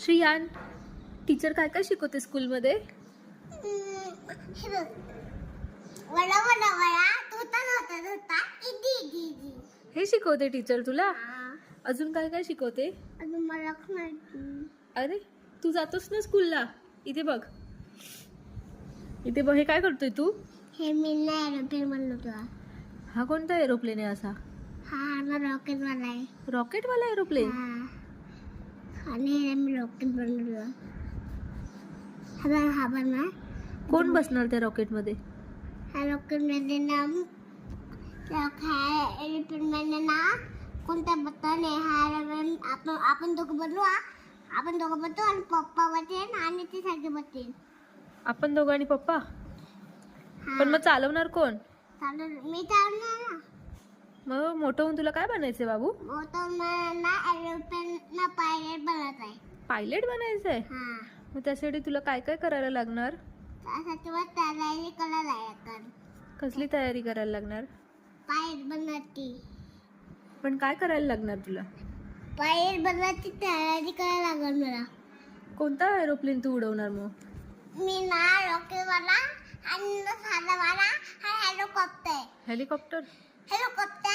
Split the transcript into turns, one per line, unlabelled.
Shriyan, teacher काय काय शिकवते स्कूलमध्ये?
हे बघ, वडा वडा वडा, धोता धोता धोता, इडी इडी इडी.
हे शिकवते टीचर तुला?
हा.
अजून काय काय शिकवते?
अजून मला माहिती.
अरे तू जातोस ना स्कूलला? इथे बघ, इथे बघ, हे काय करतोय तू?
हे मी नाही एरोप्लेन बनलो तुला.
हा कोणता एरोप्लेन आहे असा?
हा ना रॉकेट वाला आहे.
रॉकेटवाला एरोप्लेन?
हा. आणि हे मी रॉकेट बनलो. हा बनवा.
कोण बसणार त्या रॉकेटमध्ये?
हा रॉकेट मध्ये ना एरोप्लेन मध्ये ना कोणता बटन आहे हा एरोप्लेन आपण दोघं बनवू. आपण दोघं बनतो आणि पप्पा बटेन आणि ते सारखे बटेन.
आपण दोघं आणि पप्पा?
हा.
पण मग चालवणार कोण?
चालेल, मी चालणार ना.
मग मोठं होऊन तुला काय बनायचंय बाबू?
मोठं मला ना एरोप्लेन ना पायलट बनत आहे.
पायलट बनायचंय?
हा.
मग त्यासाठी तुला काय काय करायला लागणार?
त्यासाठी मग तयारी करायला लागेल.
कसली तयारी करायला लागणार?
पायलट बनवायची.
पण काय करायला लागणार तुला?
पायलट बनवायची तयारी करायला लागेल मला.
कोणता एरोप्लेन तू उडवणार मग?
मी ना रॉकेटवाला आणि साधावाला हा हेलिकॉप्टर.
हेलिकॉप्टर?
हेलिकॉप्टर